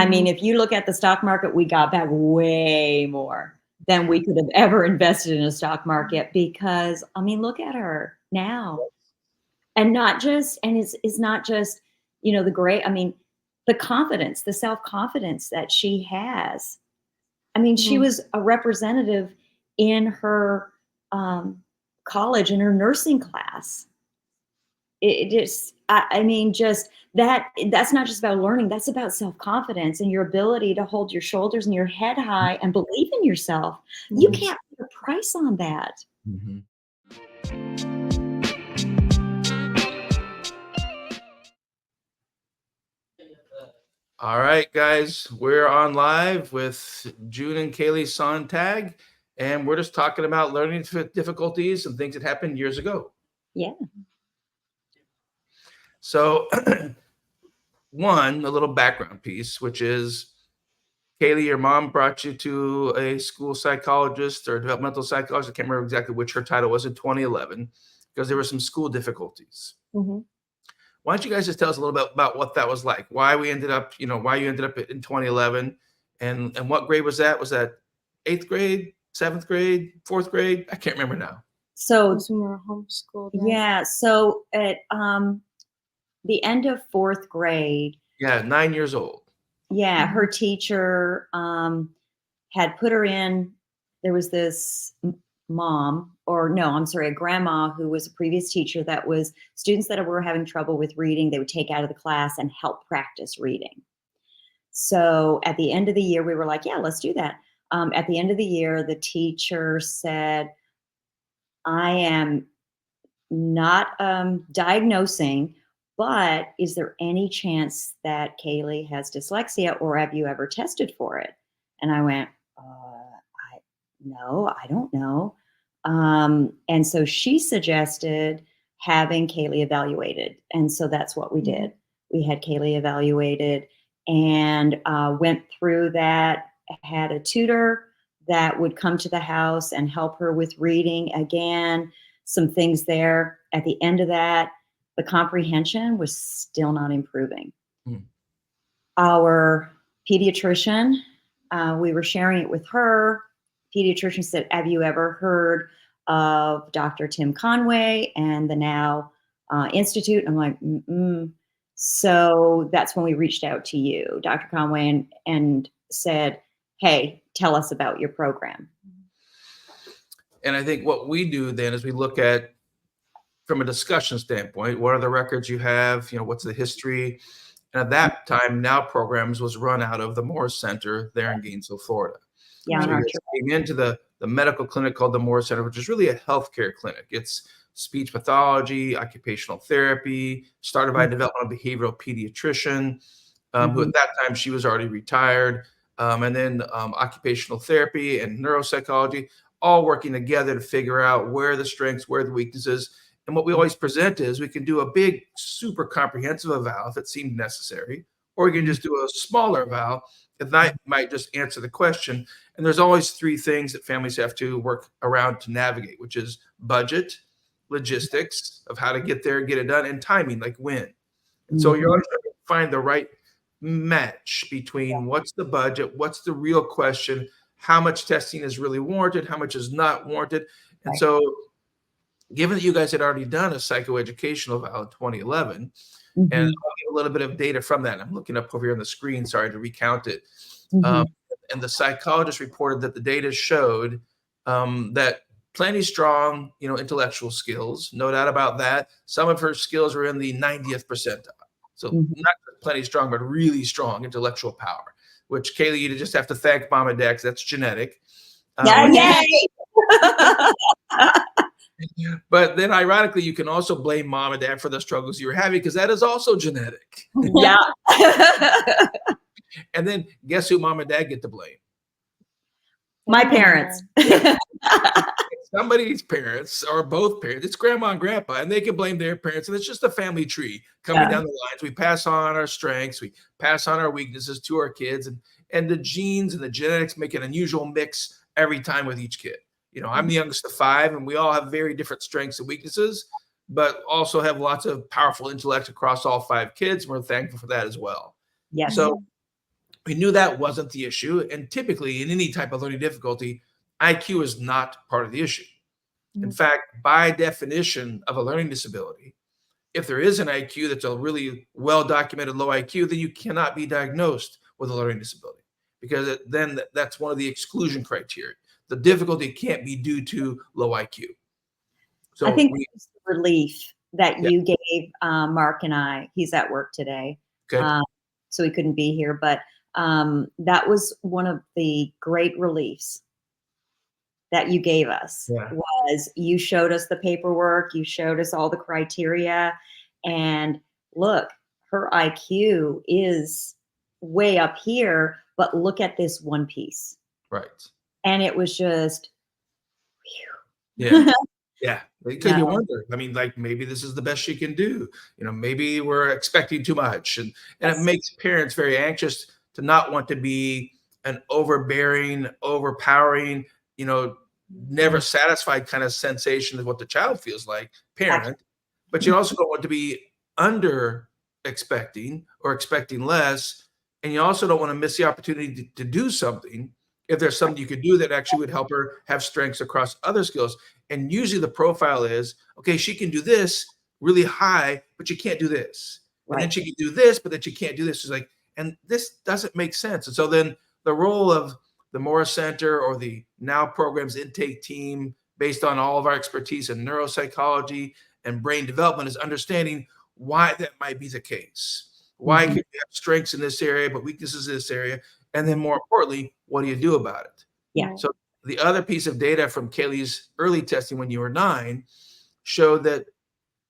I mean, if you look at the stock market, we got back way more than we could have ever invested in a stock market because, I mean, look at her now. And it's not just, the confidence, the self-confidence that she has. I mean, she was a representative in her college, in her nursing class. That's not just about learning. That's about self-confidence and your ability to hold your shoulders and your head high and believe in yourself. You can't put a price on that. Mm-hmm. All right, guys, we're on live with June and Kaylee Sontag, and we're just talking about learning difficulties and things that happened years ago. Yeah. So a little background piece, which is, Kaylee, your mom brought you to a school psychologist or developmental psychologist. I can't remember exactly which her title was in 2011, because there were some school difficulties. Mm-hmm. Why don't you guys just tell us a little bit about what that was like? Why you ended up in 2011, and what grade was that? Was that 8th grade, 7th grade, 4th grade? I can't remember now. So we were homeschooled. Right? Yeah. So at the end of 4th grade. Yeah, 9 years old. Yeah, her teacher had put her in. There was this a grandma who was a previous teacher that was students that were having trouble with reading, they would take out of the class and help practice reading. So at the end of the year, we were like, yeah, let's do that. At the end of the year, the teacher said, I am not diagnosing, but is there any chance that Kaylee has dyslexia, or have you ever tested for it? And I went, no, I don't know. And so she suggested having Kaylee evaluated. And so that's what we did. We had Kaylee evaluated and went through that, had a tutor that would come to the house and help her with reading again, some things there. At the end of that, the comprehension was still not improving. Our pediatrician, we were sharing it with her. Pediatrician said, have you ever heard of Dr. Tim Conway and the Now Institute? I'm like, So that's when we reached out to you, Dr. Conway, and said, hey, tell us about your program. And I think what we do then is we look at, from a discussion standpoint, what are the records you have? What's the history? And at that time, Now Programs was run out of the Moore Center there in Gainesville, Florida. Yeah, so we came into the medical clinic called the Moore Center, which is really a healthcare clinic. It's speech pathology, occupational therapy, started by a developmental behavioral pediatrician, who at that time, she was already retired, and then occupational therapy and neuropsychology, all working together to figure out where the strengths, where the weaknesses. And what we always present is we can do a big, super comprehensive eval if it seemed necessary, or we can just do a smaller eval if that might just answer the question. And there's always 3 things that families have to work around to navigate, which is budget, logistics of how to get there, get it done, and timing, like when. And so you're always trying to find the right match between what's the budget, what's the real question, how much testing is really warranted, how much is not warranted. And so given that you guys had already done a psychoeducational eval in 2011, and I'll give a little bit of data from that. I'm looking up over here on the screen, sorry to recount it. And the psychologist reported that the data showed that plenty strong, intellectual skills, no doubt about that. Some of her skills were in the 90th percentile. So not plenty strong, but really strong intellectual power, which, Kaylee, you just have to thank mom and dad, because that's genetic. Yay! But then ironically, you can also blame mom and dad for the struggles you were having, because that is also genetic. Yeah. And then guess who mom and dad get to blame? My parents. Somebody's parents or both parents. It's grandma and grandpa, and they can blame their parents. And it's just a family tree coming down the lines. We pass on our strengths, we pass on our weaknesses to our kids, and the genes and the genetics make an unusual mix every time with each kid. I'm the youngest of 5, and we all have very different strengths and weaknesses, but also have lots of powerful intellect across all 5 kids. We're thankful for that as well. Yes. So We knew that wasn't the issue. And typically in any type of learning difficulty, IQ is not part of the issue. In fact, by definition of a learning disability, if there is an IQ that's a really well-documented low IQ, then you cannot be diagnosed with a learning disability, because then that's one of the exclusion criteria. The difficulty can't be due to low IQ. So I think it's the relief that you gave Mark and I. He's at work today, so he couldn't be here. But that was one of the great reliefs that you gave us. Was you showed us the paperwork, you showed us all the criteria, and look, her IQ is way up here, but look at this one piece. Right. And it was just, yeah. Because you wonder, I mean, like, maybe this is the best she can do. Maybe we're expecting too much. And it makes parents very anxious to not want to be an overbearing, overpowering, never satisfied kind of sensation of what the child feels like, parent. But you also don't want to be under expecting or expecting less. And you also don't want to miss the opportunity to do something if there's something you could do that actually would help her have strengths across other skills. And usually the profile is, okay, she can do this really high, but you can't do this. And then she can do this, but then she can't do this. She's like, and this doesn't make sense. And so then the role of the Morris Center or the Now Programs intake team, based on all of our expertise in neuropsychology and brain development, is understanding why that might be the case. Why could we have strengths in this area, but weaknesses in this area? And then more importantly, what do you do about it? So the other piece of data from Kaylee's early testing when you were 9 showed that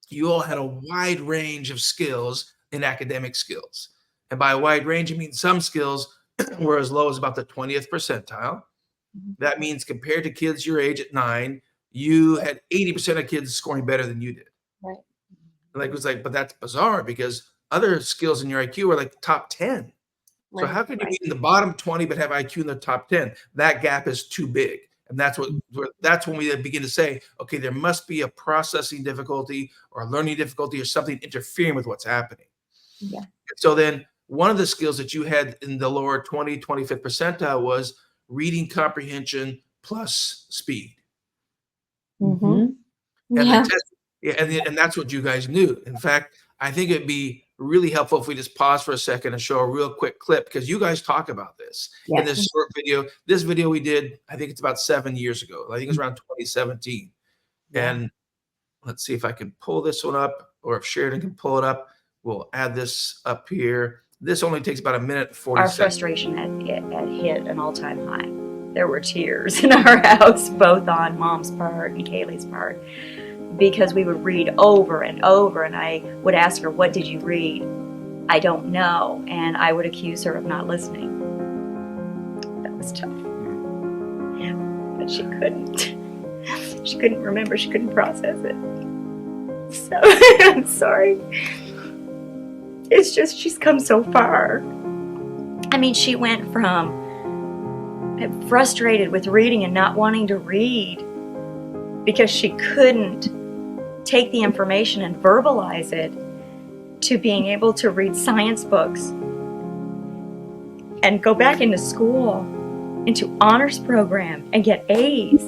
you all had a wide range of skills in academic skills. And by a wide range, I mean some skills were as low as about the 20th percentile. That means compared to kids your age at 9, you had 80% of kids scoring better than you did. It was like, but that's bizarre, because other skills in your IQ are like the top 10. So how can you be in the bottom 20 but have IQ in the top 10? That gap is too big. And that's when we begin to say, okay, there must be a processing difficulty or a learning difficulty or something interfering with what's happening. So then one of the skills that you had in the lower 25th percentile was reading comprehension plus speed. And that's what you guys knew. In fact, I think it'd be really helpful if we just pause for a second and show a real quick clip, because you guys talk about this in this short video. This video we did, I think it's about 7 years ago. I think it was around 2017. And let's see if I can pull this one up, or if Sheridan can pull it up. We'll add this up here. This only takes about 1:40. Our frustration had hit an all-time high. There were tears in our house, both on Mom's part and Kaylee's part, because we would read over and over, and I would ask her, what did you read? I don't know. And I would accuse her of not listening. That was tough. But she couldn't. She couldn't remember. She couldn't process it. So, I'm sorry. It's just, she's come so far. I mean, she went from frustrated with reading and not wanting to read because she couldn't take the information and verbalize it, to being able to read science books and go back into school, into honors program, and get A's.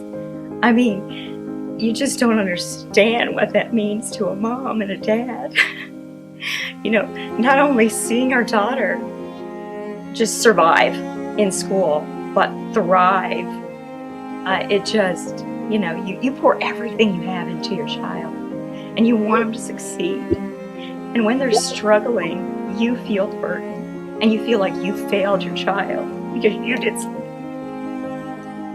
I mean, you just don't understand what that means to a mom and a dad. Not only seeing our daughter just survive in school, but thrive. It just, you pour everything you have into your child, and you want them to succeed. And when they're struggling, you feel the burden, and you feel like you failed your child because you did something.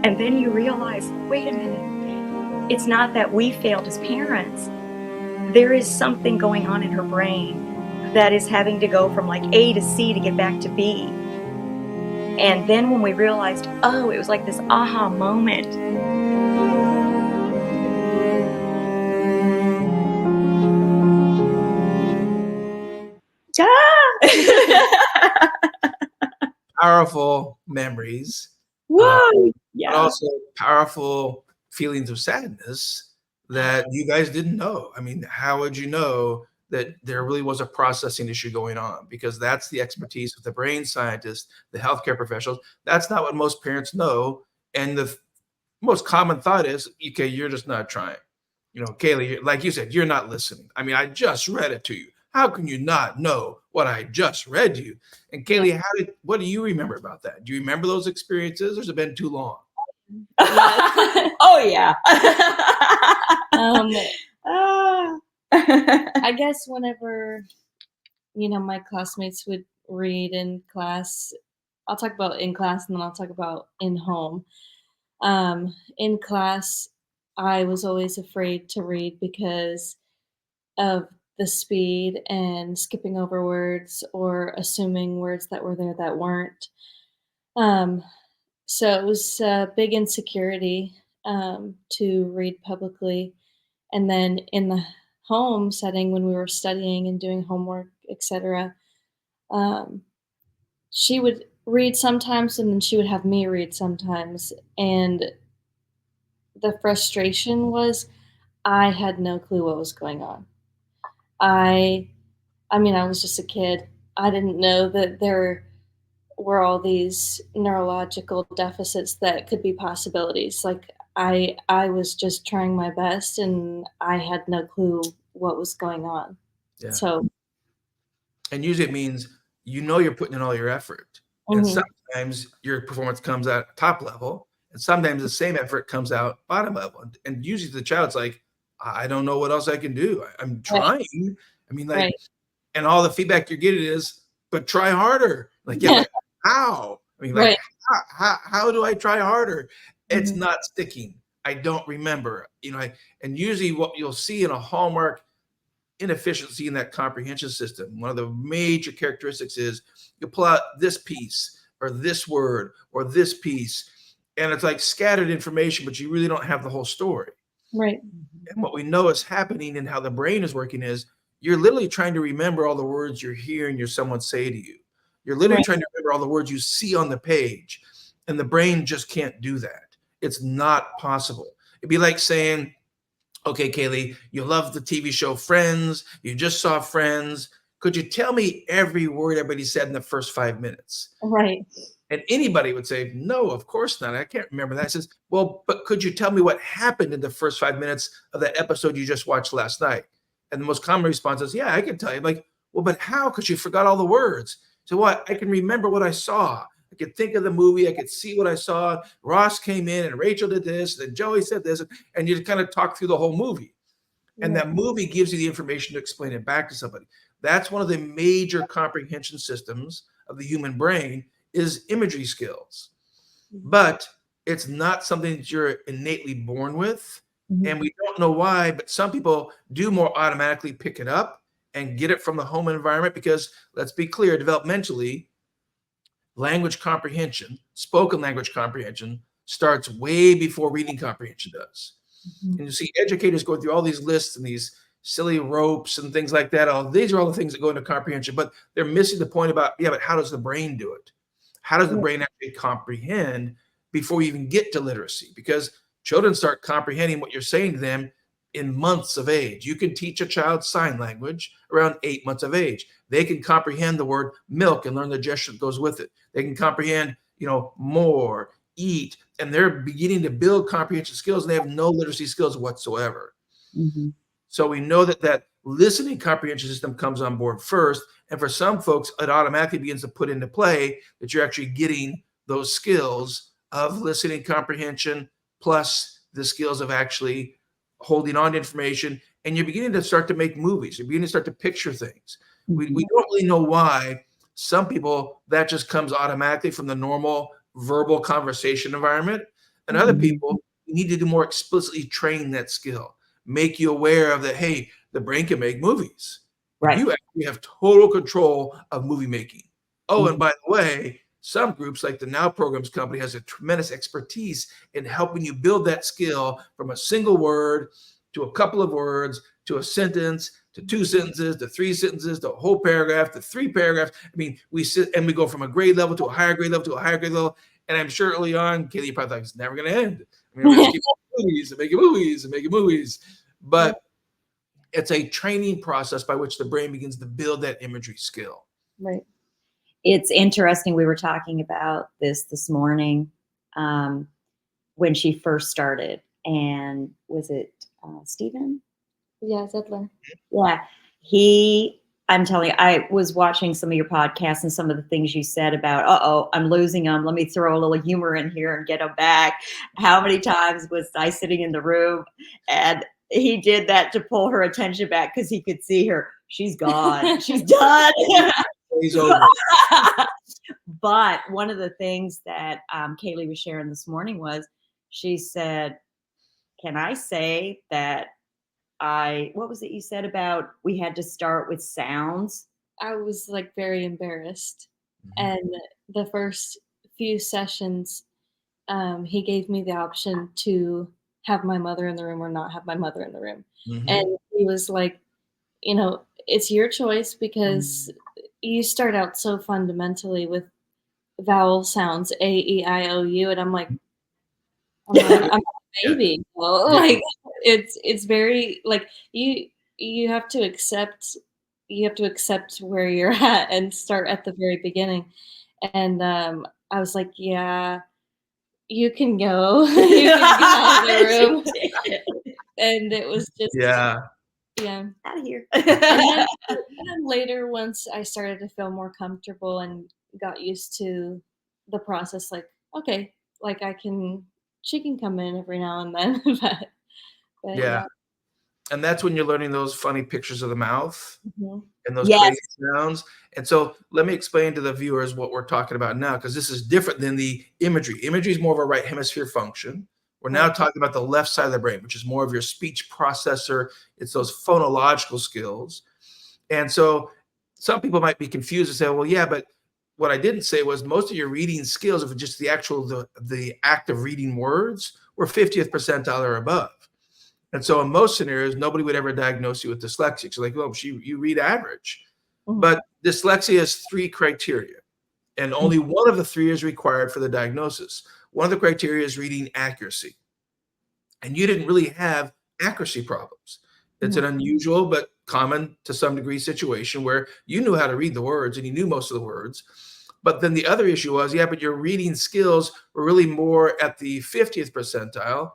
And then you realize, wait a minute, it's not that we failed as parents. There is something going on in her brain that is having to go from like A to C to get back to B. And then when we realized, it was like this aha moment. Powerful memories. Whoa! But also powerful feelings of sadness that you guys didn't know. I mean, how would you know that there really was a processing issue going on, because that's the expertise of the brain scientists, the healthcare professionals. That's not what most parents know. And the most common thought is, okay, you're just not trying. Kaylee, like you said, you're not listening. I mean, I just read it to you. How can you not know what I just read to you? And Kaylee, what do you remember about that? Do you remember those experiences, or has it been too long? Oh, yeah. I guess whenever, my classmates would read in class, I'll talk about in class and then I'll talk about in home. In class, I was always afraid to read because of the speed and skipping over words or assuming words that were there that weren't. So it was a big insecurity to read publicly. And then in the home setting, when we were studying and doing homework, etc., she would read sometimes and then she would have me read sometimes. And the frustration was I had no clue what was going on. I was just a kid. I didn't know that there were all these neurological deficits that could be possibilities. Like I was just trying my best and I had no clue what was going on. Yeah. So, and usually it means you're putting in all your effort. And sometimes your performance comes out top level, and sometimes the same effort comes out bottom level. And usually the child's like, I don't know what else I can do. I'm trying. Right. I mean, like, and all the feedback you're getting is, but try harder. Like, yeah, but how? I mean, like, how do I try harder? It's not sticking. I don't remember, and usually what you'll see in a hallmark inefficiency in that comprehension system, one of the major characteristics is you pull out this piece or this word or this piece, and it's like scattered information, but you really don't have the whole story. Right. And what we know is happening and how the brain is working is you're literally trying to remember all the words you're hearing someone say to you. You're literally trying to remember all the words you see on the page, and the brain just can't do that. It's not possible. It'd be like saying, okay, Kaylee, you love the TV show Friends. You just saw Friends. Could you tell me every word everybody said in the first 5 minutes? Right. And anybody would say, no, of course not. I can't remember that. It says, well, but could you tell me what happened in the first 5 minutes of that episode you just watched last night? And the most common response is, yeah, I can tell you. I'm like, well, but how? Because you forgot all the words. So what? I can remember what I saw. I could think of the movie. I could see what I saw. Ross came in and Rachel did this, and Joey said this, and you kind of talk through the whole movie. And that movie gives you the information to explain it back to somebody. That's one of the major comprehension systems of the human brain is imagery skills. But it's not something that you're innately born with. And we don't know why, but some people do more automatically pick it up and get it from the home environment because, let's be clear, developmentally, language comprehension, spoken language comprehension, starts way before reading comprehension does. And you see educators go through all these lists and these silly ropes and things like that. These are all the things that go into comprehension, but they're missing the point about, but how does the brain do it? How does the brain actually comprehend before you even get to literacy? Because children start comprehending what you're saying to them in months of age. You can teach a child sign language around 8 months of age. They can comprehend the word milk and learn the gesture that goes with it. They can comprehend, more, eat, and they're beginning to build comprehension skills, and they have no literacy skills whatsoever. So we know that listening comprehension system comes on board first, and for some folks, it automatically begins to put into play that you're actually getting those skills of listening comprehension plus the skills of actually holding on to information, and you're beginning to start to make movies. You're beginning to start to picture things. We don't really know why. Some people, that just comes automatically from the normal verbal conversation environment, and other people, you need to do more explicitly train that skill, make you aware of that, hey, the brain can make movies. Right. You actually have total control of movie making. Oh, and by the way, some groups like the Now Programs Company has a tremendous expertise in helping you build that skill from a single word to a couple of words to a sentence to 2 sentences to 3 sentences to a whole paragraph to 3 paragraphs. I mean, we sit and we go from a grade level to a higher grade level to a higher grade level. And I'm sure early on, Kaylee, you probably thought it's never going to end. I mean, we're going to keep making movies and making movies and making movies. But It's a training process by which the brain begins to build that imagery skill. Right. It's interesting. We were talking about this morning when she first started. And was it Stephen? Yeah, Zedler. Yeah. I'm telling you, I was watching some of your podcasts and some of the things you said about, I'm losing them. Let me throw a little humor in here and get them back. How many times was I sitting in the room and he did that to pull her attention back because he could see her. She's gone. She's done. He's over. But one of the things that Kaylee was sharing this morning was she said, can I say that what was it you said about we had to start with sounds? I was like very embarrassed. And the first few sessions, he gave me the option to have my mother in the room or not have my mother in the room. And he was like, it's your choice because you start out so fundamentally with vowel sounds, A, E, I, O, U. And I'm like, I'm a baby. Well, like it's very like you have to accept where you're at and start at the very beginning. And I was like, yeah, you can go. You can go out of the room. And it was just Yeah. Out of here. And then later, once I started to feel more comfortable and got used to the process, like, okay, like she can come in every now and then. but Yeah. And that's when you're learning those funny pictures of the mouth and those Yes. crazy sounds. And so let me explain to the viewers what we're talking about now, because this is different than the imagery. Imagery is more of a right hemisphere function. We're now talking about the left side of the brain, which is more of your speech processor. It's those phonological skills. And so some people might be confused and say, well, yeah, but what I didn't say was most of your reading skills, if it's just the act of reading words, were 50th percentile or above. And so in most scenarios, nobody would ever diagnose you with dyslexia. So like, oh, you read average. But dyslexia has 3 criteria, and only one of the 3 is required for the diagnosis. One of the criteria is reading accuracy. And you didn't really have accuracy problems. It's an unusual but common to some degree situation where you knew how to read the words and you knew most of the words. But then the other issue was, but your reading skills were really more at the 50th percentile,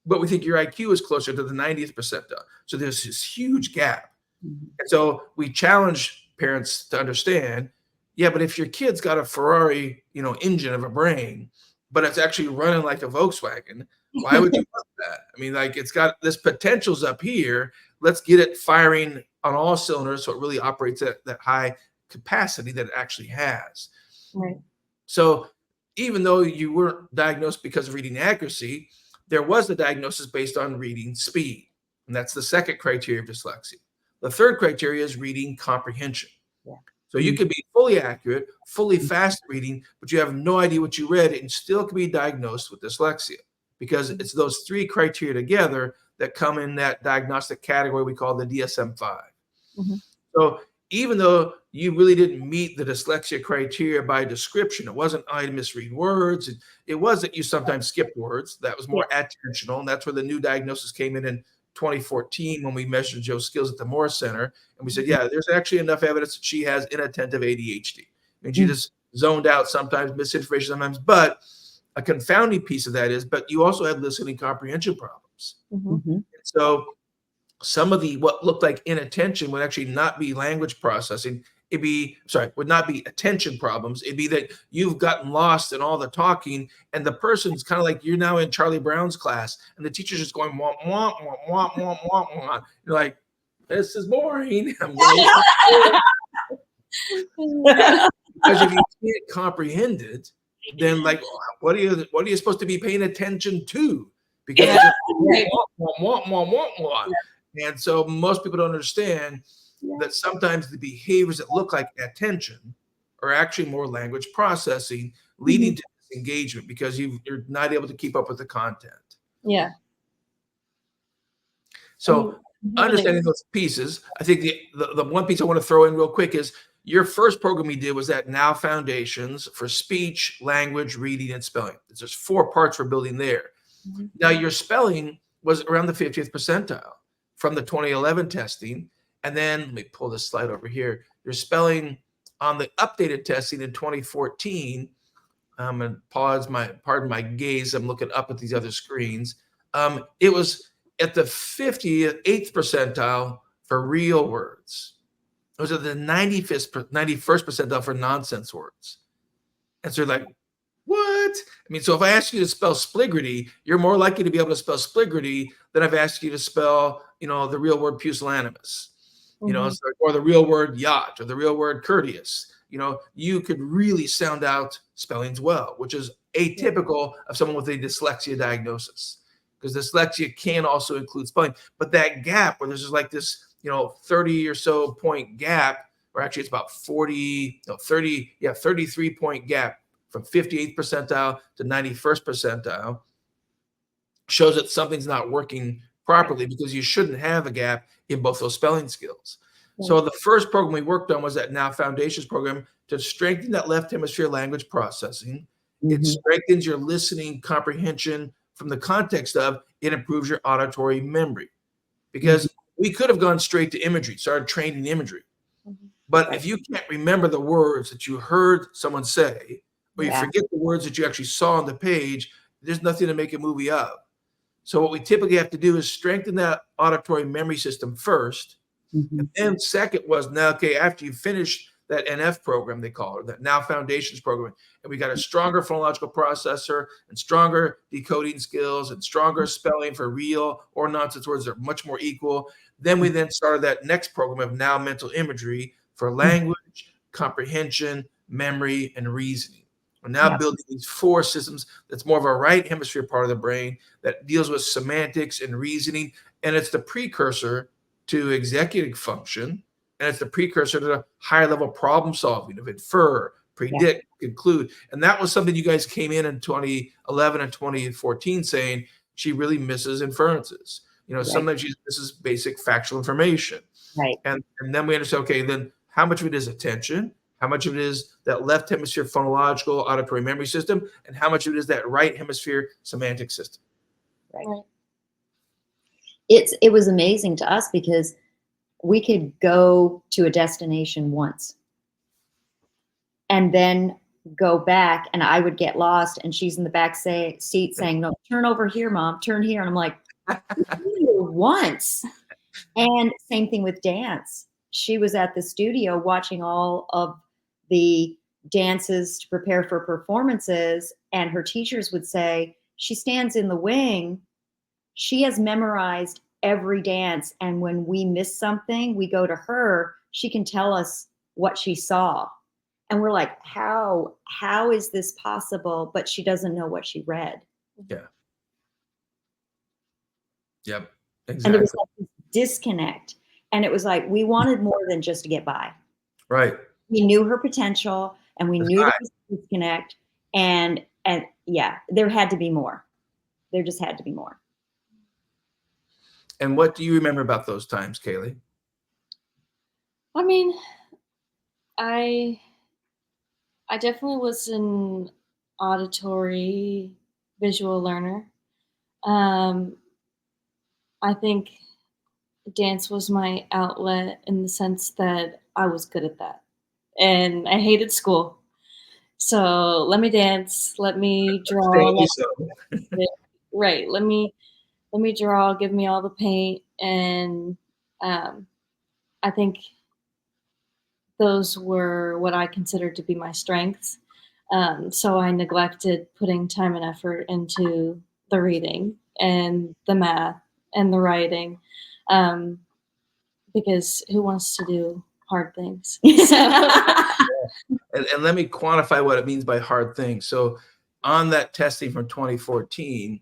but we think your IQ is closer to the 90th percentile. So there's this huge gap. And so we challenge parents to understand, but if your kid's got a Ferrari, engine of a brain, but it's actually running like a Volkswagen, why would you want that? I mean, like it's got this potential's up here. Let's get it firing on all cylinders so it really operates at that high capacity that it actually has. Right. So even though you weren't diagnosed because of reading accuracy, there was the diagnosis based on reading speed. And that's the second criteria of dyslexia. The third criteria is reading comprehension. So you could be fully accurate, fully fast reading, but you have no idea what you read and still can be diagnosed with dyslexia because it's those 3 criteria together that come in that diagnostic category we call the DSM-5. So even though you really didn't meet the dyslexia criteria by description, it wasn't I misread words. It was that you sometimes skipped words. That was more attentional. And that's where the new diagnosis came in 2014 when we measured Joe's skills at the Moore Center. And we said, there's actually enough evidence that she has inattentive ADHD. I mean, she just zoned out sometimes, misinformation sometimes. But a confounding piece of that is, but you also had listening comprehension problems. So some of the what looked like inattention would actually not be language processing. Would not be attention problems. It'd be that you've gotten lost in all the talking, and the person's kind of like you're now in Charlie Brown's class, and the teacher's just going womp womp womp womp womp womp womp. You're like, this is boring. Because if you can't comprehend it, then like, what are you supposed to be paying attention to? Because it's just womp womp womp womp womp. And so most people don't understand that sometimes the behaviors that look like attention are actually more language processing, leading to disengagement because you're not able to keep up with the content. Yeah. So understanding those pieces, I think the one piece I want to throw in real quick is your first program you did was that Now Foundations for speech, language, reading, and spelling. There's 4 parts we're building there. Now your spelling was around the 50th percentile. from the 2011 testing. And then let me pull this slide over here. Your spelling on the updated testing in 2014, and pardon my gaze, I'm looking up at these other screens. It was at the 58th percentile for real words. It was at the 91st percentile for nonsense words. And so you're like, what? I mean, so if I ask you to spell spligrity, you're more likely to be able to spell spligrity than I've asked you to spell, the real word pusillanimous, or the real word yacht or the real word courteous. You could really sound out spellings well, which is atypical of someone with a dyslexia diagnosis, because dyslexia can also include spelling. But that gap where there's just like this, 30 or so point gap, or actually it's about 33 point gap from 58th percentile to 91st percentile, shows that something's not working properly, because you shouldn't have a gap in both those spelling skills. So the first program we worked on was that Now Foundations program to strengthen that left hemisphere language processing. It strengthens your listening comprehension from the context of it improves your auditory memory, because we could have gone straight to imagery, started training imagery. But if you can't remember the words that you heard someone say, or you forget the words that you actually saw on the page, there's nothing to make a movie of. So what we typically have to do is strengthen that auditory memory system first. And then second was, now, okay, after you finish that NF program, they call it, that Now Foundations program, and we got a stronger phonological processor and stronger decoding skills and stronger spelling for real or nonsense words that are much more equal. Then we then started that next program of Now Mental Imagery for language, comprehension, memory, and reasoning. We're now building these 4 systems that's more of a right hemisphere part of the brain that deals with semantics and reasoning, and it's the precursor to executive function, and it's the precursor to the higher level problem solving of infer, predict, conclude. And that was something you guys came in 2011 and 2014 saying she really misses inferences. Sometimes she misses basic factual information. And then we understand, okay, then how much of it is attention? How much of it is that left hemisphere phonological auditory memory system? And how much of it is that right hemisphere semantic system? Right. It was amazing to us because we could go to a destination once and then go back, and I would get lost, and she's in the back seat saying, no, turn over here, Mom, turn here. And I'm like, once. And same thing with dance. She was at the studio watching all of the dances to prepare for performances, and her teachers would say, she stands in the wing. She has memorized every dance, and when we miss something, we go to her. She can tell us what she saw. And we're like, how is this possible? But she doesn't know what she read. Yeah. Yep. Exactly. And there was like this disconnect. And it was like, we wanted more than just to get by. Right. We knew her potential, and we knew there was a disconnect. And there had to be more. There just had to be more. And what do you remember about those times, Kaylee? I mean, I definitely was an auditory visual learner. I think dance was my outlet in the sense that I was good at that. And I hated school. So let me dance, let me draw. Right. Let me draw, give me all the paint. And I think those were what I considered to be my strengths. So I neglected putting time and effort into the reading and the math and the writing, because who wants to do hard things? And let me quantify what it means by hard things. So on that testing from 2014,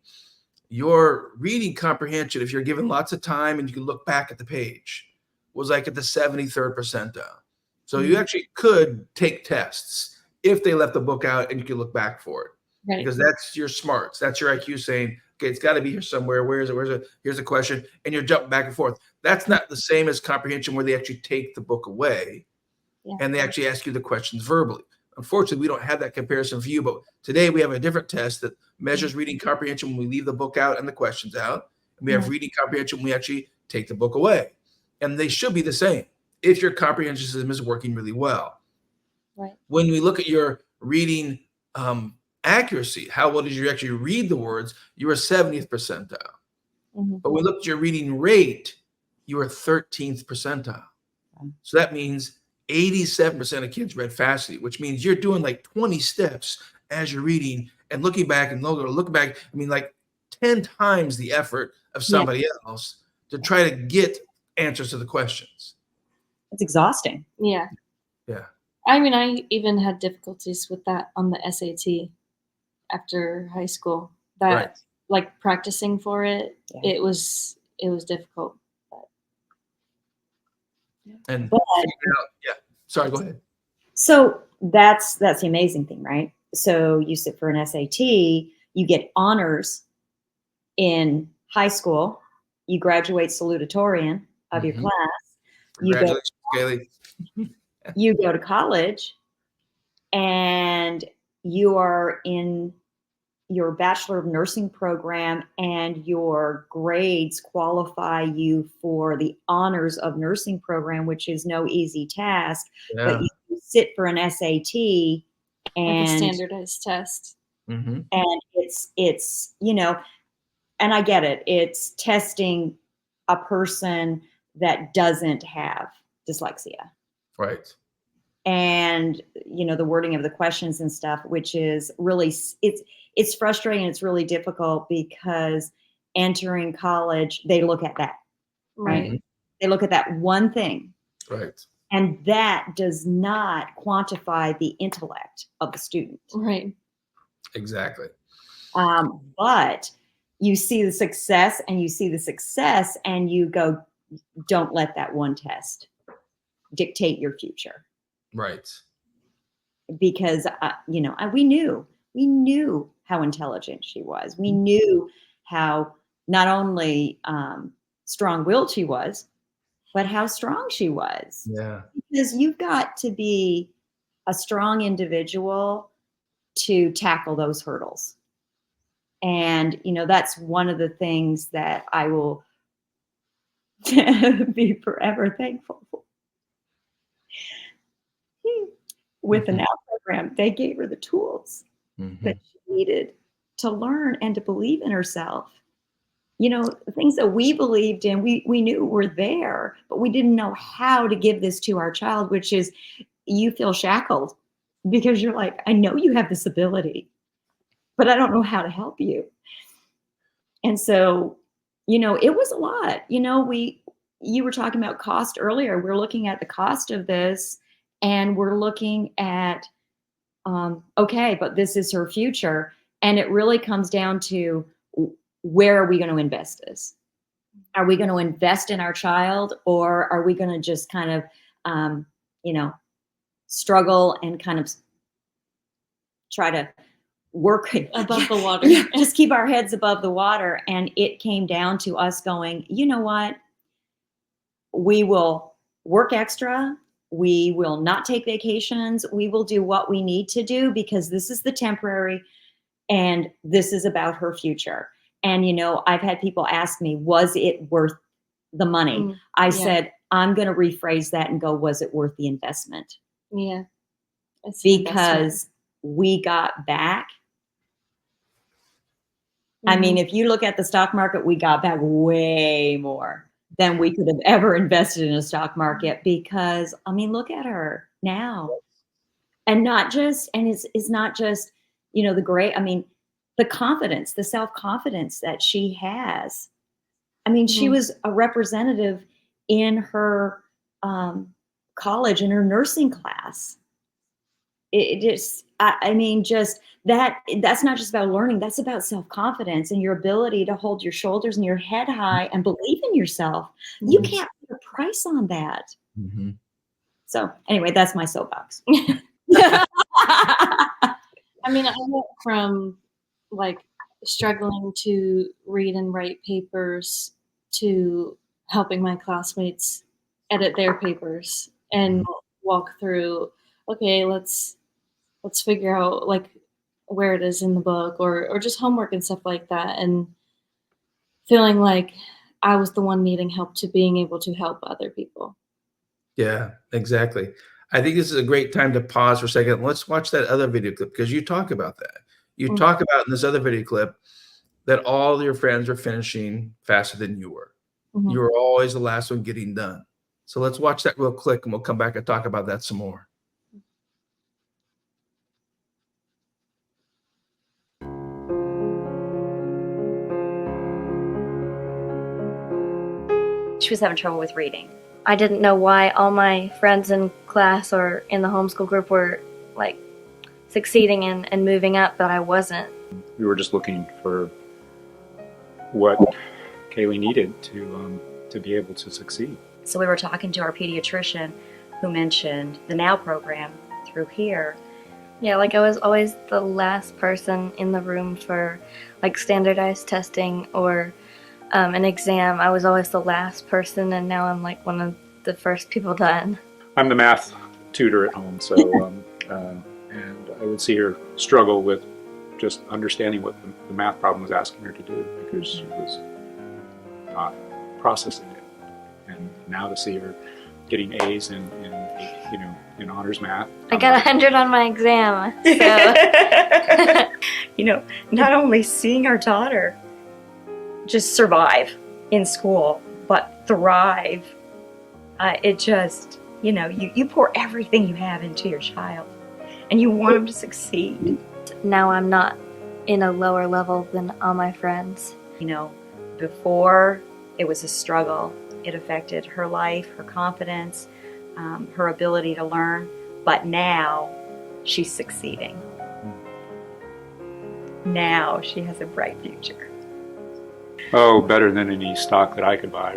your reading comprehension, if you're given lots of time and you can look back at the page, was like at the 73rd percentile. So you actually could take tests if they left the book out and you could look back for it. Right. Because that's your smarts. That's your IQ saying, okay, it's got to be here somewhere. Where is it? Here's a question. And you're jumping back and forth. That's not the same as comprehension where they actually take the book away and they actually ask you the questions verbally. Unfortunately, we don't have that comparison for you, but today we have a different test that measures reading comprehension when we leave the book out and the questions out. And we have reading comprehension when we actually take the book away. And they should be the same if your comprehension system is working really well. Right. When we look at your reading accuracy, how well did you actually read the words? You were 70th percentile. Mm-hmm. But when we look at your reading rate, you were 13th percentile. So that means 87% of kids read fastly, which means you're doing like 20 steps as you're reading and looking back and looking back. I mean, like 10 times the effort of somebody else to try to get answers to the questions. It's exhausting. Yeah. Yeah. I mean, I even had difficulties with that on the SAT after high school. That Right. like practicing for it, Yeah. it was difficult. And But- sorry, go ahead. So that's the amazing thing, right? So you sit for an SAT, you get honors in high school, you graduate salutatorian of your Mhm. class, Congratulations, Kaylee. you go to college, and you are in your Bachelor of Nursing program, and your grades qualify you for the honors of nursing program, which is no easy task. Yeah. But you sit for an SAT, Like a and standardized test. Mm-hmm. and it's and I get it. It's testing a person that doesn't have dyslexia. Right. And the wording of the questions and stuff, which is really it's frustrating. It's really difficult because entering college, they look at that, right? Mm-hmm. They look at that one thing, Right. and that does not quantify the intellect of the student. Right. Exactly. But you see the success, and you go, don't let that one test dictate your future. Right. Because we knew how intelligent she was. We knew how not only strong-willed she was, but how strong she was. Yeah. Because you've got to be a strong individual to tackle those hurdles. And that's one of the things that I will be forever thankful for. With the Now program, they gave her the tools that she needed to learn and to believe in herself. The things that we believed in, we knew were there, but we didn't know how to give this to our child, which is you feel shackled because you're like, I know you have this ability, but I don't know how to help you. And so, it was a lot. You were talking about cost earlier. We're looking at the cost of this, and we're looking at, okay, but this is her future. And it really comes down to, where are we going to invest this? Are we going to invest in our child, or are we going to just kind of, struggle and kind of try to work Above the water? Yeah, just keep our heads above the water. And it came down to us going, you know what? We will work extra. We will not take vacations. We will do what we need to do because this is the temporary, and this is about her future. And, I've had people ask me, was it worth the money? I said, I'm going to rephrase that and go, was it worth the investment? Yeah. Because we got back. I mean, if you look at the stock market, we got back way more than we could have ever invested in a stock market because, look at her now. And it's not just, the great, the confidence, the self-confidence that she has. She was a representative in her college, in her nursing class. Just that's not just about learning. That's about self-confidence and your ability to hold your shoulders and your head high and believe in yourself. You can't put a price on that. Mm-hmm. So anyway, that's my soapbox. I went from like struggling to read and write papers to helping my classmates edit their papers and walk through, okay, let's figure out like where it is in the book or just homework and stuff like that. And feeling like I was the one needing help to being able to help other people. Yeah, exactly. I think this is a great time to pause for a second. Let's watch that other video clip because you talk about that. You Mhm. talk about in this other video clip that all your friends were finishing faster than you were. Mhm. You were always the last one getting done. So let's watch that real quick and we'll come back and talk about that some more. She was having trouble with reading. I didn't know why all my friends in class or in the homeschool group were like succeeding and moving up, but I wasn't. We were just looking for what Kaylee needed to be able to succeed. So we were talking to our pediatrician who mentioned the NOW program through here. Yeah, like I was always the last person in the room for like standardized testing or an exam. I was always the last person, and now I'm like one of the first people done. I'm the math tutor at home, so and I would see her struggle with just understanding what the math problem was asking her to do because she was not processing it. And now to see her getting A's in honors math. I got 100 on my exam. So. You know, not only seeing our daughter just survive in school, but thrive, it just, you pour everything you have into your child and you want them to succeed. Now I'm not in a lower level than all my friends. Before it was a struggle. It affected her life, her confidence, her ability to learn, but now she's succeeding. Now she has a bright future. Oh, better than any stock that I could buy.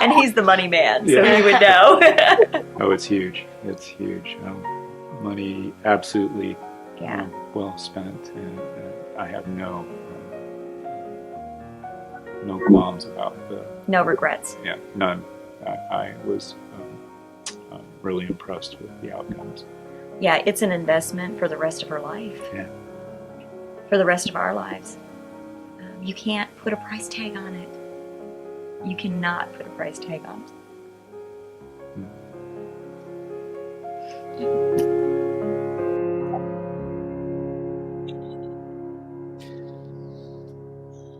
And he's the money man, so Yeah. he would know. Oh, it's huge. It's huge. Money absolutely Yeah. well spent, and I have no qualms about No regrets. none. I was really impressed with the outcomes. Yeah, it's an investment for the rest of her life. Yeah. For the rest of our lives. You can't put a price tag on it. You cannot put a price tag on it.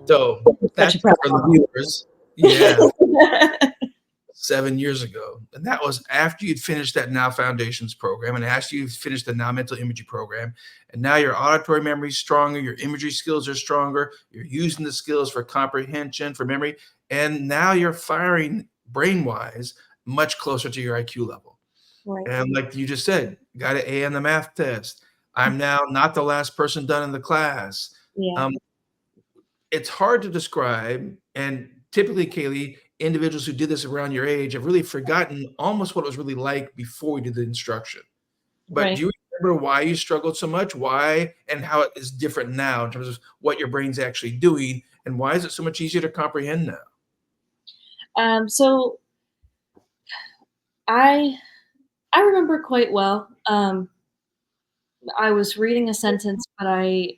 So that's Such a for proud the viewers. Yeah. 7 years ago. And that was after you'd finished that Now Foundations program and after you'd finished the Now Mental Imagery program. And now your auditory memory is stronger, your imagery skills are stronger, you're using the skills for comprehension, for memory, and now you're firing brain-wise much closer to your IQ level. Right. And like you just said, got an A on the math test. I'm now not the last person done in the class. Yeah. It's hard to describe, and typically, Kaylee, individuals who did this around your age have really forgotten almost what it was really like before we did the instruction. But Right. do you remember why you struggled so much? Why and how it is different now in terms of what your brain's actually doing, and why is it so much easier to comprehend now? So I remember quite well. I was reading a sentence, but I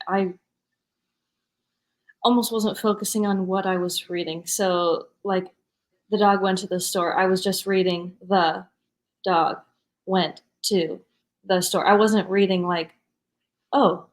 almost wasn't focusing on what I was reading. So, like, the dog went to the store. I was just reading the dog went to the store. I wasn't reading like, oh,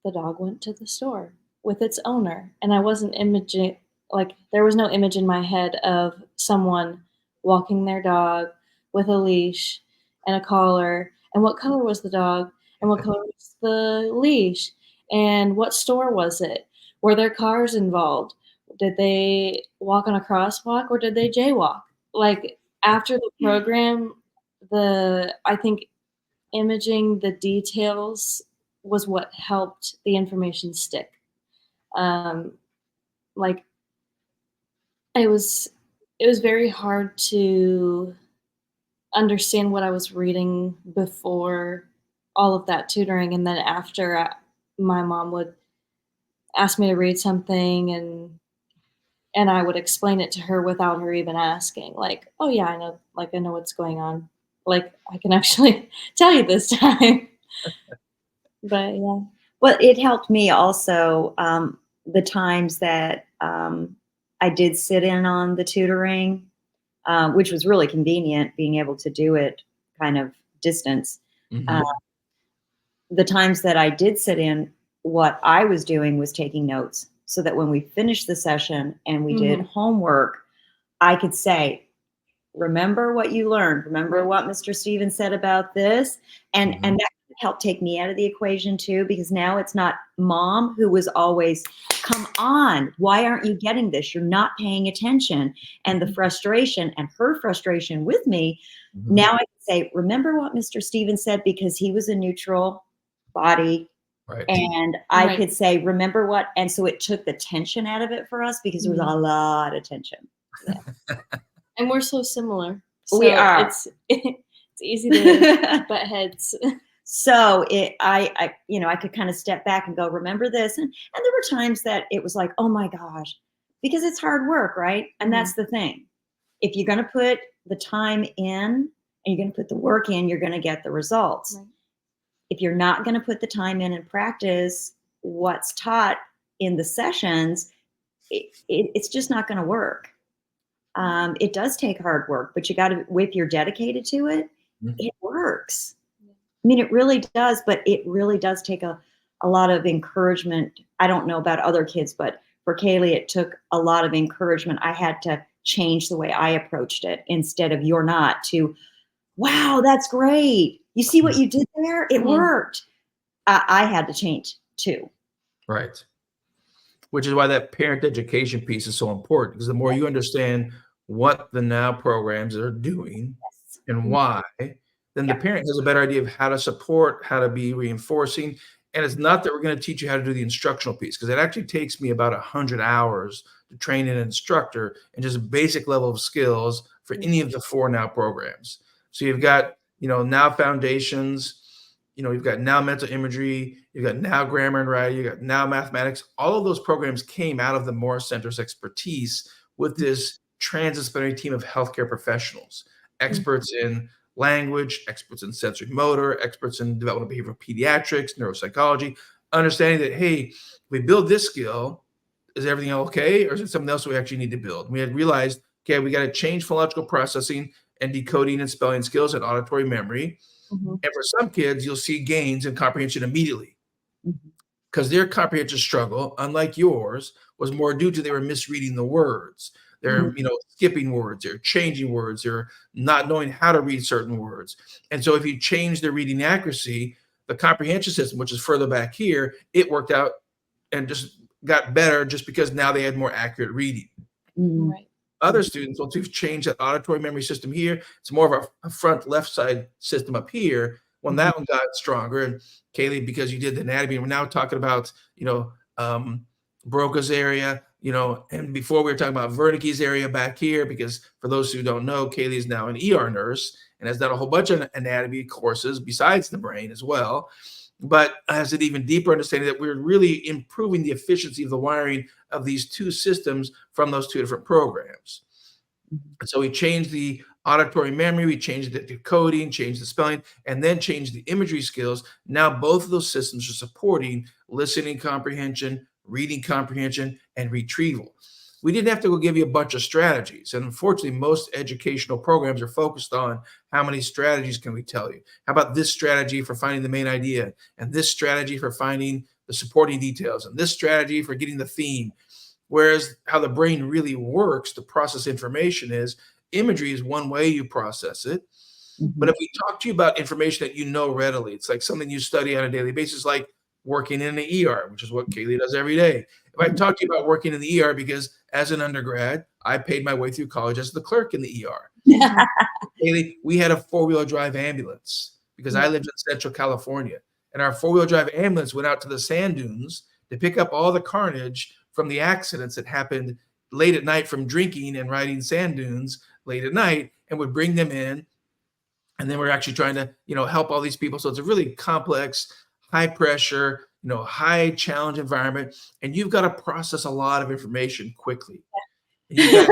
the dog went to the store with its owner. And I wasn't imaging, like, there was no image in my head of someone walking their dog with a leash and a collar. And what color was the dog? And what color was the leash? And what store was it? Were there cars involved? Did they walk on a crosswalk or did they jaywalk? Like, after the program, I think imaging the details was what helped the information stick. Like, it was very hard to understand what I was reading before all of that tutoring, and then after, my mom would ask me to read something, and I would explain it to her without her even asking. Like, oh yeah, I know what's going on. Like, I can actually tell you this time. But yeah. Well, it helped me also, the times that I did sit in on the tutoring, which was really convenient, being able to do it kind of distance. Mhm. The times that I did sit in, what I was doing was taking notes so that when we finished the session and we did homework, I could say, remember what you learned. Remember what Mr. Stevens said about this. And that helped take me out of the equation too, because now it's not mom who was always, come on, why aren't you getting this? You're not paying attention. And the frustration and her frustration with me. Now I can say, remember what Mr. Stevens said, because he was a neutral body. Right. And I could say, remember what? And so it took the tension out of it for us, because it was a lot of tension. Yeah. And we're so similar. So we are. It's easy to butt heads. So I could kind of step back and go, remember this. And there were times that it was like, oh my gosh, because it's hard work, right? And that's the thing. If you're going to put the time in and you're going to put the work in, you're going to get the results. Right. If you're not going to put the time in and practice what's taught in the sessions, it's just not going to work. It does take hard work, but you got to, if you're dedicated to it, it works. I mean, it really does, but it really does take a lot of encouragement. I don't know about other kids, but for Kaylee, it took a lot of encouragement. I had to change the way I approached it, instead of you're not, to, wow, that's great. You see what you did there? It worked. I had to change too. Right. Which is why that parent education piece is so important, because the more you understand what the now programs are doing and why, then the parent has a better idea of how to support, how to be reinforcing. And it's not that we're going to teach you how to do the instructional piece, because it actually takes me about 100 hours to train an instructor in just a basic level of skills for any of the 4 now programs. So you've got, now foundations, you've got now mental imagery, you've got now grammar and writing, you've got now mathematics. All of those programs came out of the Morris Center's expertise with this transdisciplinary team of healthcare professionals, experts in language, experts in sensory motor, experts in developmental behavioral pediatrics, neuropsychology, understanding that, hey, if we build this skill, is everything okay? Or is it something else we actually need to build? We had realized, okay, we got to change phonological processing and decoding and spelling skills and auditory memory. And for some kids, you'll see gains in comprehension immediately, because their comprehension struggle, unlike yours, was more due to they were misreading the words. They're, skipping words, they're changing words, they're not knowing how to read certain words. And so if you change their reading accuracy, the comprehension system, which is further back here, it worked out and just got better just because now they had more accurate reading. Right. Other students, once we've changed that auditory memory system here, it's more of a front left side system up here. When that one got stronger, and Kaylee, because you did the anatomy, we're now talking about, Broca's area, and before we were talking about Wernicke's area back here, because for those who don't know, Kaylee is now an ER nurse and has done a whole bunch of anatomy courses besides the brain as well, but has an even deeper understanding that we're really improving the efficiency of the wiring of these 2 systems from those 2 different programs. And so we changed the auditory memory, we changed the decoding, changed the spelling, and then changed the imagery skills. Now both of those systems are supporting listening comprehension, reading comprehension, and retrieval. We didn't have to go give you a bunch of strategies. And unfortunately, most educational programs are focused on how many strategies can we tell you? How about this strategy for finding the main idea, and this strategy for finding the supporting details, and this strategy for getting the theme? Whereas how the brain really works to process information is imagery is one way you process it. But if we talk to you about information that you know readily, it's like something you study on a daily basis, like working in the ER, which is what Kaylee does every day. If I talk to you about working in the ER, because as an undergrad, I paid my way through college as the clerk in the ER. Kaylee, we had a 4-wheel drive ambulance because I lived in Central California, and our 4-wheel drive ambulance went out to the sand dunes to pick up all the carnage from the accidents that happened late at night from drinking and riding sand dunes late at night, and would bring them in. And then we're actually trying to, help all these people. So it's a really complex, high pressure, high challenge environment. And you've got to process a lot of information quickly. And you've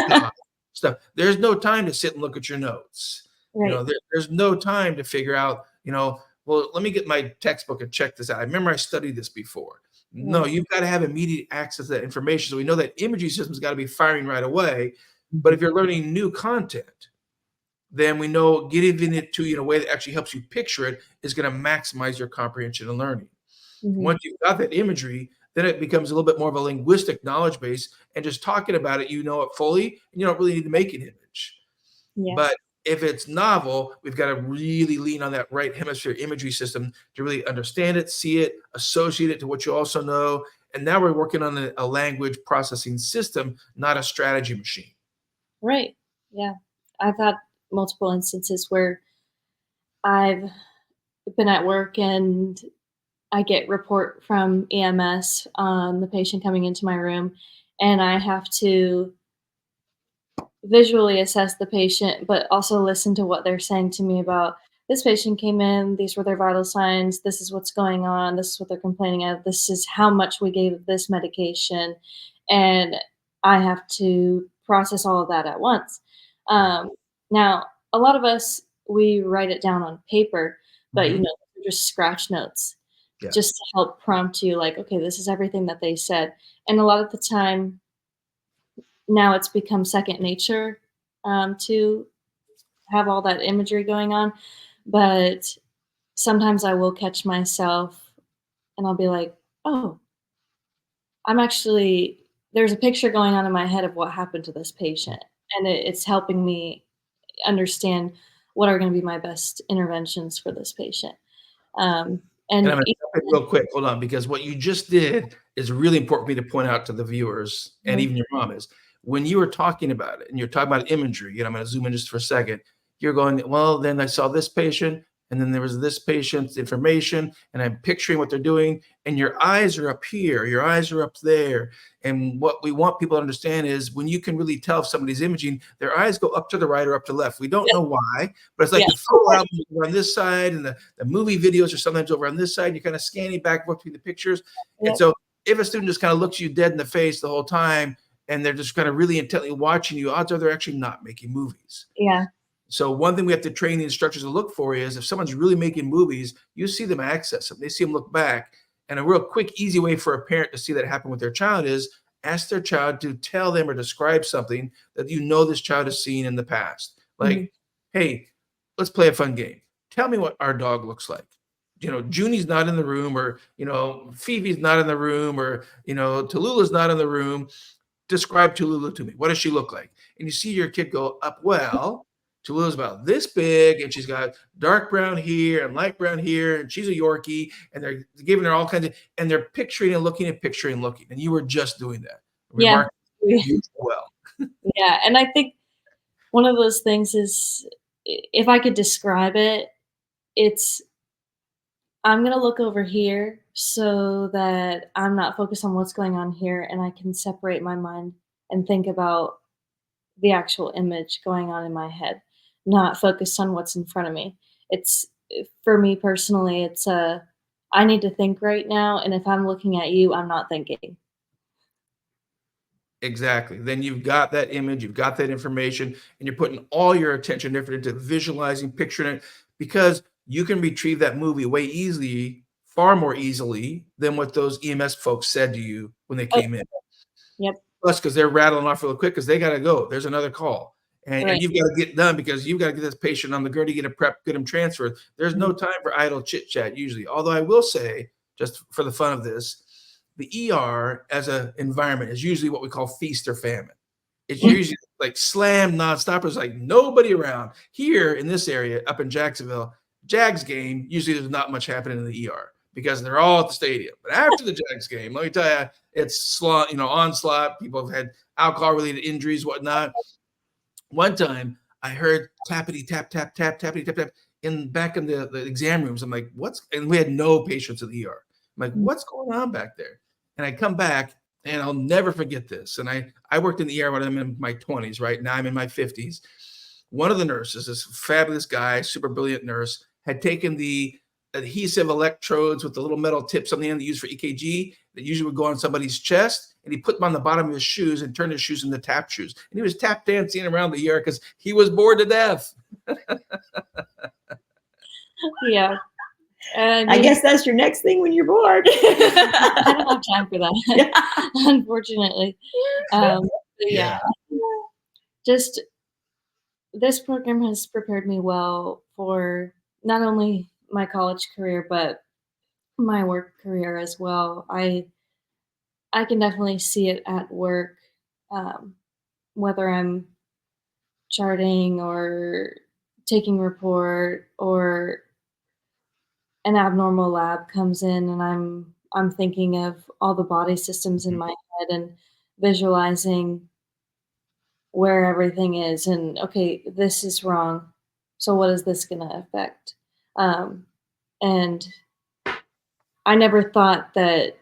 got stuff. There's no time to sit and look at your notes. Right. There's no time to figure out, well, let me get my textbook and check this out. I remember I studied this before. No, you've got to have immediate access to that information. So we know that imagery system's got to be firing right away. But if you're learning new content, then we know getting it to you in a way that actually helps you picture it is going to maximize your comprehension and learning. Once you've got that imagery, then it becomes a little bit more of a linguistic knowledge base. And just talking about it, you know it fully, and you don't really need to make an image. Yeah. But if it's novel, we've got to really lean on that right hemisphere imagery system to really understand it, see it, associate it to what you also know. And now we're working on a language processing system, not a strategy machine. Right. Yeah. I've had multiple instances where I've been at work and I get report from EMS on the patient coming into my room, and I have to visually assess the patient, but also listen to what they're saying to me about this patient came in, these were their vital signs, this is what's going on, this is what they're complaining of, this is how much we gave of this medication, and I have to process all of that at once. Now, a lot of us, we write it down on paper, but just scratch notes just to help prompt you like, okay, this is everything that they said. And a lot of the time, now it's become second nature to have all that imagery going on. But sometimes I will catch myself and I'll be like, oh, there's a picture going on in my head of what happened to this patient. And it's helping me understand what are going to be my best interventions for this patient. And I'm going to jump in real quick. Hold on, because what you just did is really important for me to point out to the viewers and even your mom is when you were talking about it and you're talking about imagery, and I'm going to zoom in just for a second, you're going, well, then I saw this patient and then there was this patient's information and I'm picturing what they're doing and your eyes are up here, your eyes are up there. And what we want people to understand is when you can really tell if somebody's imaging, their eyes go up to the right or up to the left. We don't know why, but it's like the photo album over on this side and the movie videos are sometimes over on this side. And you're kind of scanning back and forth between the pictures. And so if a student just kind of looks you dead in the face the whole time and they're just kind of really intently watching you, odds are they're actually not making movies. Yeah. So one thing we have to train the instructors to look for is if someone's really making movies, you see them access them. They see them look back. And a real quick, easy way for a parent to see that happen with their child is ask their child to tell them or describe something that you know this child has seen in the past. Like, hey, let's play a fun game. Tell me what our dog looks like. Junie's not in the room, or, Phoebe's not in the room, or, Tallulah's not in the room. Describe Tallulah to me. What does she look like? And you see your kid go up, well, Tallulah's about this big, and she's got dark brown here and light brown here, and she's a Yorkie, and they're giving her all kinds of, and they're picturing and looking and picturing and looking, and you were just doing that. Well. Yeah, and I think one of those things is, if I could describe it, it's I'm going to look over here so that I'm not focused on what's going on here, and I can separate my mind and think about the actual image going on in my head, not focused on what's in front of me. It's, for me personally, it's I need to think right now, and if I'm looking at you, I'm not thinking. Exactly. Then you've got that image, you've got that information, and you're putting all your attention and effort into visualizing, picturing it, because you can retrieve that movie way easily, far more easily than what those EMS folks said to you when they came in. Yep. Plus, because they're rattling off real quick because they got to go. There's another call. And you've got to get done because you've got to get this patient on the gurney, get him prepped, get him transferred. There's no time for idle chit chat usually. Although I will say, just for the fun of this, the ER as an environment is usually what we call feast or famine. It's usually like slam nonstop. There's like nobody around. Here in this area, up in Jacksonville, Jags game, usually there's not much happening in the ER because they're all at the stadium. But after the Jags game, let me tell you, it's onslaught. People have had alcohol-related injuries, whatnot. One time I heard tappity tap tap tap tappity tap tap back in the exam rooms. I'm like, and we had no patients in the ER. I'm like, what's going on back there? And I come back and I'll never forget this. And I worked in the ER when I'm in my 20s, right? Now I'm in my 50s. One of the nurses, this fabulous guy, super brilliant nurse, had taken the adhesive electrodes with the little metal tips on the end they use for EKG that usually would go on somebody's chest, and he put them on the bottom of his shoes and turned his shoes into tap shoes. And he was tap dancing around the ER because he was bored to death. Yeah. I guess that's your next thing when you're bored. I don't have time for that, unfortunately. But yeah, just this program has prepared me well for not only my college career, but my work career as well. I can definitely see it at work, um, whether I'm charting or taking report or an abnormal lab comes in and I'm thinking of all the body systems in my head and visualizing where everything is and okay, this is wrong. So what is this going to affect? And I never thought that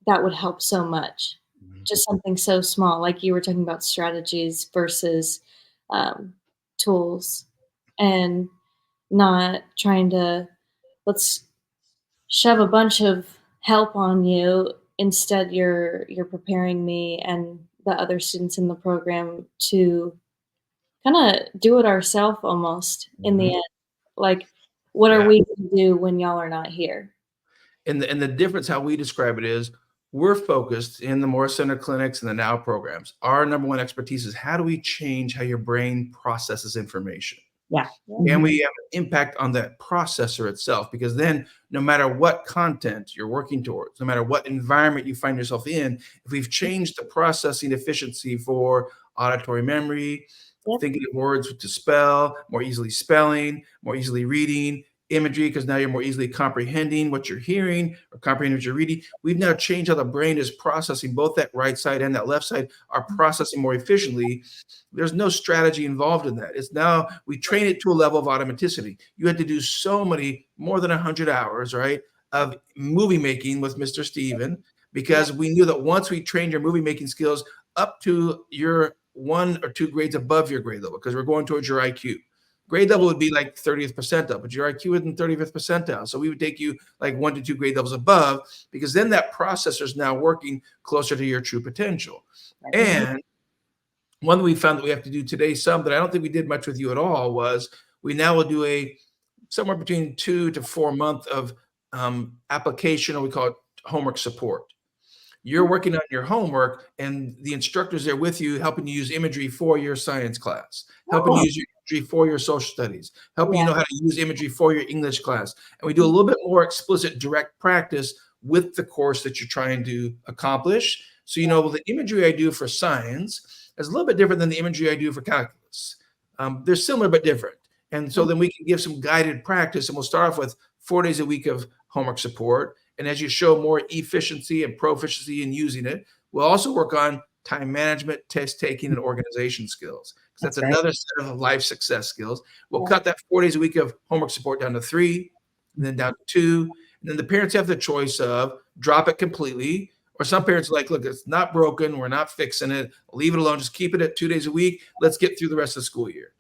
that would help so much. Just something so small, like you were talking about strategies versus tools, and not trying to let's shove a bunch of help on you. Instead, you're preparing me and the other students in the program to kind of do it ourselves almost in the end. Like, what are we going to do when y'all are not here? And the difference, how we describe it is, we're focused in the Morris Center clinics and the Now programs. Our number one expertise is how do we change how your brain processes information? Yeah. And we have an impact on that processor itself, because then no matter what content you're working towards, no matter what environment you find yourself in, if we've changed the processing efficiency for auditory memory, thinking of words to spell, more easily spelling, more easily reading, imagery, because now you're more easily comprehending what you're hearing or comprehending what you're reading. We've now changed how the brain is processing. Both that right side and that left side are processing more efficiently. There's no strategy involved in that. It's now we train it to a level of automaticity. You had to do so many, more than 100 hours, right, of movie making with Mr. Steven, because we knew that once we trained your movie making skills up to your 1 or 2 grades above your grade level, because we're going towards your IQ. Grade level would be like 30th percentile, but your IQ isn't 35th percentile. So we would take you like 1 to 2 grade levels above, because then that processor is now working closer to your true potential. And one that we found that we have to do today, some that I don't think we did much with you at all, was we now will do a somewhere between 2 to 4 month of application, or we call it homework support. You're working on your homework, and the instructor's there with you, helping you use imagery for your science class, helping you use your imagery for your social studies, helping you know how to use imagery for your English class. And we do a little bit more explicit direct practice with the course that you're trying to accomplish. So, you know, well, the imagery I do for science is a little bit different than the imagery I do for calculus. They're similar but different. And so then we can give some guided practice, and we'll start off with 4 days a week of homework support. And as you show more efficiency and proficiency in using it, we'll also work on time management, test taking, and organization skills, because that's another set of life success skills. We'll cut that 4 days a week of homework support down to 3, and then down to 2. And then the parents have the choice of drop it completely, or some parents are like, look, it's not broken. We're not fixing it. Leave it alone. Just keep it at 2 days a week. Let's get through the rest of the school year.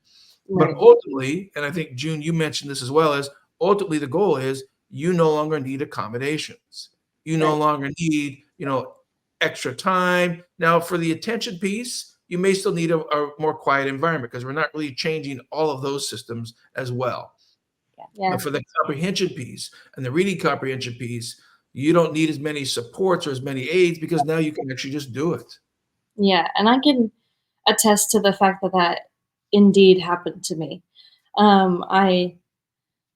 But ultimately, and I think, June, you mentioned this as well, is ultimately the goal is you no longer need accommodations. You no longer need, you know, extra time. Now, for the attention piece, you may still need a more quiet environment, because we're not really changing all of those systems as well. But for the comprehension piece and the reading comprehension piece, you don't need as many supports or as many aids, because now you can actually just do it. Yeah, and I can attest to the fact that that indeed happened to me. I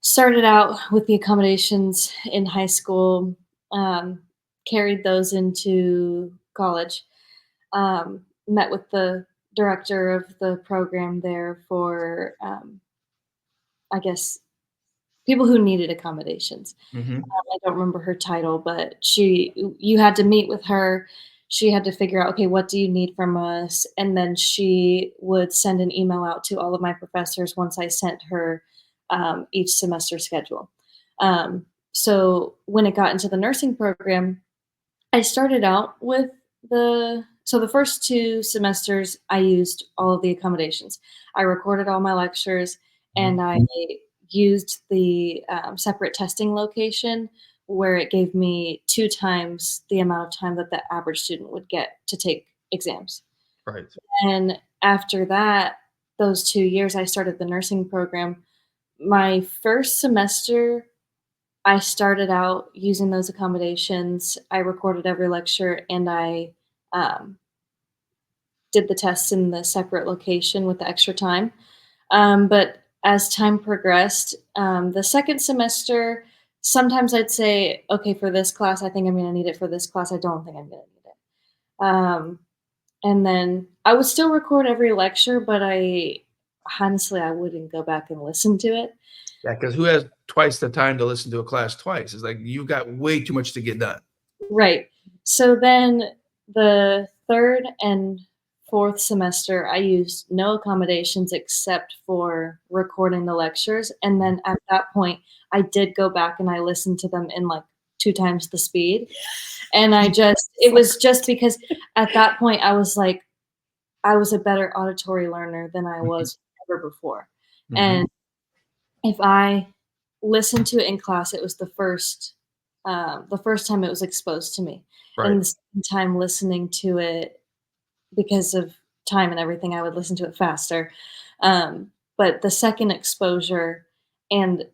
started out with the accommodations in high school, carried those into college, met with the director of the program there for, I guess, people who needed accommodations. I don't remember her title, but you had to meet with her. She had to figure out, okay, what do you need from us? And then she would send an email out to all of my professors once I sent her each semester schedule. So when it got into the nursing program, I started out with the first 2 semesters, I used all of the accommodations. I recorded all my lectures, and I used the separate testing location, where it gave me 2 times the amount of time that the average student would get to take exams. Right. And after that, those 2 years, I started the nursing program. My first semester, I started out using those accommodations. I recorded every lecture, and I did the tests in the separate location with the extra time. But as time progressed, the second semester, sometimes I'd say, okay, for this class, I think I'm going to need it. For this class, I don't think I'm going to need it. And then I would still record every lecture, but I wouldn't go back and listen to it. Yeah, because who has twice the time to listen to a class twice? It's like you've got way too much to get done. Right. So then the third and fourth semester, I used no accommodations except for recording the lectures. And then at that point, I did go back and I listened to them in like 2 times the speed. And it was just because at that point, I was like, I was a better auditory learner than I was ever before. Mhm. And if I listened to it in class, it was the first time it was exposed to me. Right. And the second time listening to it, because of time and everything, I would listen to it faster. But the second exposure and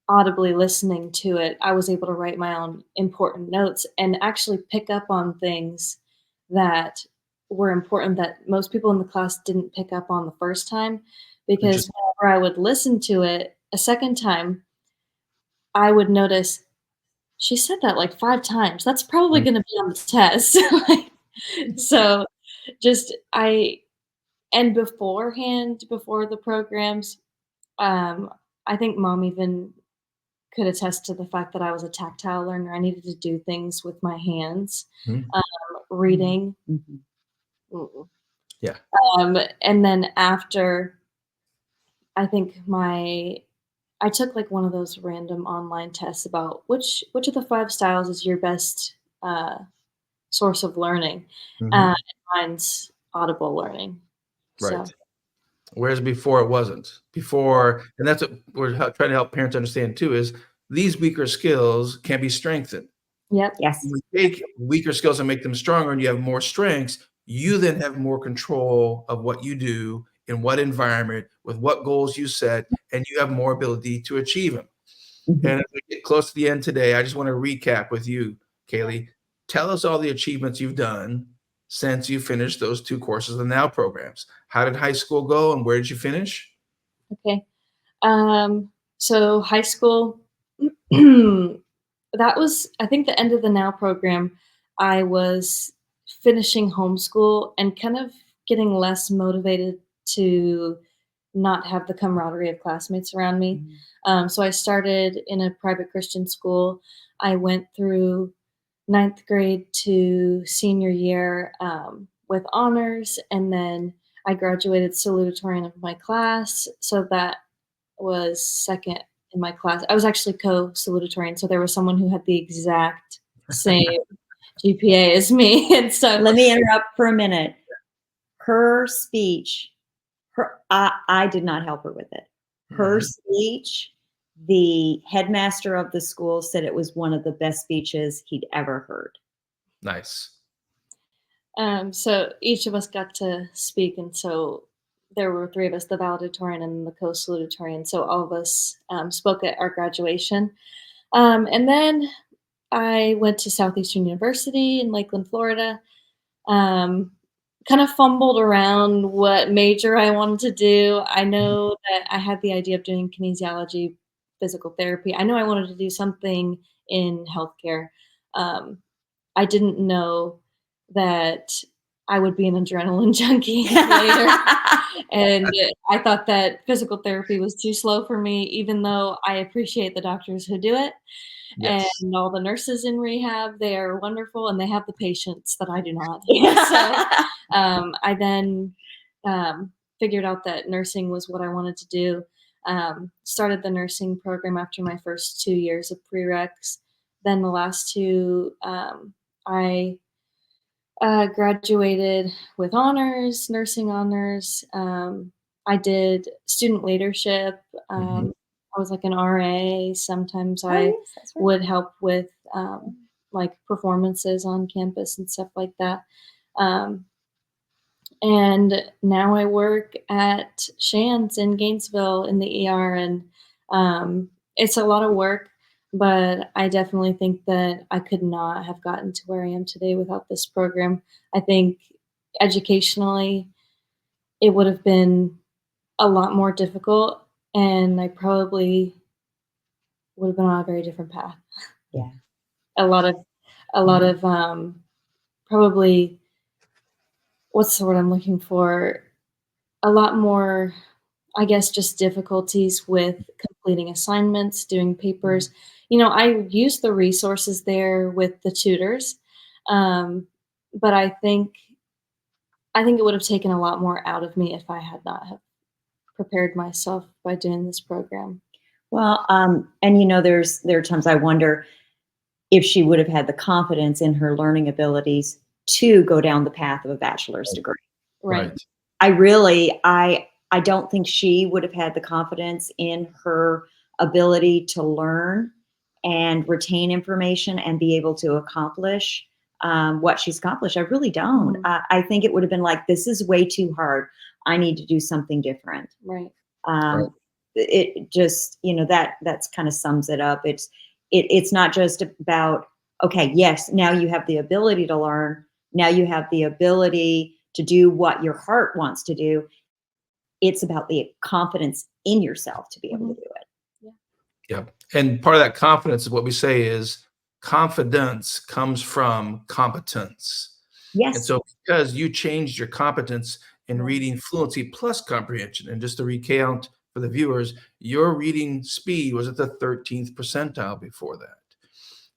audibly listening to it, I was able to write my own important notes and actually pick up on things that were important that most people in the class didn't pick up on the first time. Because whenever I would listen to it a second time, I would notice, she said that like 5 times. That's probably going to be on the test. So and beforehand, before the programs, I think Mom even could attest to the fact that I was a tactile learner. I needed to do things with my hands, Mhm. reading. Mhm. Yeah. And then after, I think I took like one of those random online tests about which of the 5 styles is your best source of learning. Mhm. Mine's audible learning. Right. So, Whereas before it wasn't. Before, and that's what we're trying to help parents understand too, is these weaker skills can be strengthened. yep. Yes. When you take weaker skills and make them stronger and you have more strengths, you then have more control of what you do, in what environment, with what goals you set, and you have more ability to achieve them. Mhm. And as we get close to the end today, I just want to recap with you, Kaylee. Tell us all the achievements you've done since you finished those 2 courses, the Now programs. How did high school go and where did you finish? Okay. So high school, that was, I think, the end of the Now program. I was finishing homeschool and kind of getting less motivated to not have the camaraderie of classmates around me. So I started in a private Christian school. I went through 9th grade to senior year with honors, and then I graduated salutatorian of my class. So that was second in my class. I was actually co-salutatorian, so there was someone who had the exact same GPA as me. And so Let me interrupt for a minute. Her speech, I did not help her with it. Her speech, the headmaster of the school said it was one of the best speeches he'd ever heard. Nice. So each of us got to speak, and so there were 3 of us, the valedictorian and the co-salutatorian. So all of us spoke at our graduation. And then I went to Southeastern University in Lakeland, Florida. Kind of fumbled around what major I wanted to do. I know that I had the idea of doing kinesiology, physical therapy. I know I wanted to do something in healthcare. I didn't know that I would be an adrenaline junkie later. And I thought that physical therapy was too slow for me, even though I appreciate the doctors who do it. Yes. And all the nurses in rehab, they are wonderful, and they have the patience that I do not. So I then figured out that nursing was what I wanted to do. Started the nursing program after my first 2 years of prereqs. Then the last 2, I graduated with honors, nursing honors. I did student leadership. I was like an RA. Sometimes I yes, that's right. would help with like performances on campus and stuff like that. And now I work at Shands in Gainesville in the ER, and it's a lot of work. But I definitely think that I could not have gotten to where I am today without this program. I think educationally, it would have been a lot more difficult, and I probably would have been on a very different path. Yeah. A lot of probably, what's the word I'm looking for? A lot more, I guess, just difficulties with completing assignments, doing papers. I used the resources there with the tutors, but I think it would have taken a lot more out of me if I had not have prepared myself by doing this program. Well, and there are times I wonder if she would have had the confidence in her learning abilities to go down the path of a bachelor's degree. Right. I don't think she would have had the confidence in her ability to learn and retain information and be able to accomplish what she's accomplished. I really don't. I think it would have been like, this is way too hard. I need to do something different. Right. Right. It just, that's kind of sums it up. It's not just about, okay, yes, now you have the ability to learn. Now you have the ability to do what your heart wants to do. It's about the confidence in yourself to be able to do it. Yeah. And part of that confidence is what we say is confidence comes from competence. Yes. And so because you changed your competence in reading fluency plus comprehension, and just to recount for the viewers, your reading speed was at the 13th percentile before that.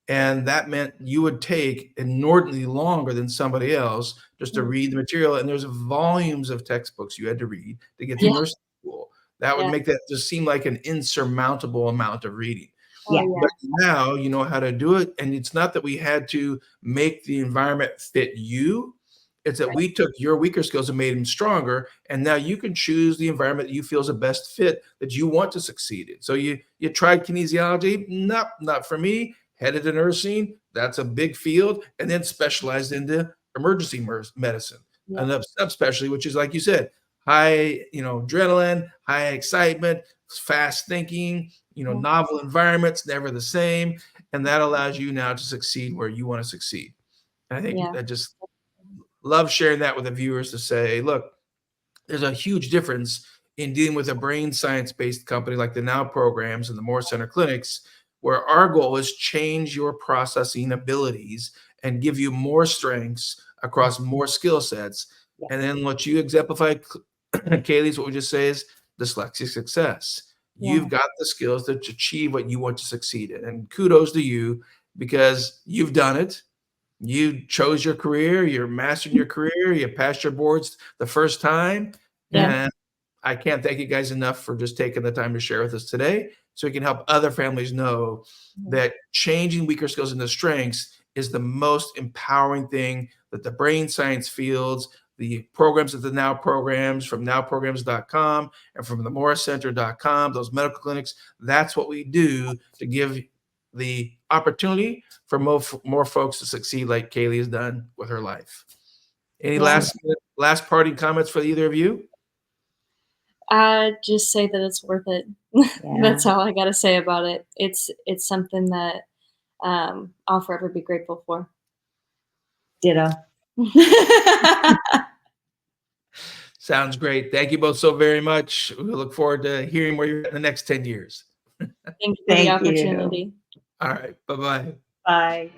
And that meant you would take inordinately longer than somebody else just to read the material. And there's volumes of textbooks you had to read to get through nursing school. That would make that just seem like an insurmountable amount of reading. Yeah. But now you know how to do it. And it's not that we had to make the environment fit you. It's that we took your weaker skills and made them stronger. And now you can choose the environment that you feel is the best fit that you want to succeed in. So you tried kinesiology. Not for me. Headed to nursing, that's a big field, and then specialized into emergency medicine, and a subspecialty, which is, like you said, high, adrenaline, high excitement, fast thinking, novel environments, never the same, and that allows you now to succeed where you want to succeed. And I think I just love sharing that with the viewers to say, look, there's a huge difference in dealing with a brain science-based company like the Now programs and the Moore Center clinics, where our goal is change your processing abilities and give you more strengths across more skill sets. And then what you exemplify, Kaylee, what we just say is dyslexia success. You've got the skills to achieve what you want to succeed in. And kudos to you, because you've done it. You chose your career, you're mastering your career, you passed your boards the first time. And I can't thank you guys enough for just taking the time to share with us today, so we can help other families know that changing weaker skills into strengths is the most empowering thing that the brain science fields, the programs at the Now programs, from nowprograms.com and from the moorcenter.com, those medical clinics, that's what we do to give the opportunity for more folks to succeed like Kaylee has done with her life. Any last parting comments for either of you? I just say that it's worth it. That's all I got to say about it. It's something that I'll forever be grateful for. Ditto. Sounds great. Thank you both so very much. We look forward to hearing where you're at in the next 10 years. Thank you for the opportunity. All right. Bye-bye. Bye.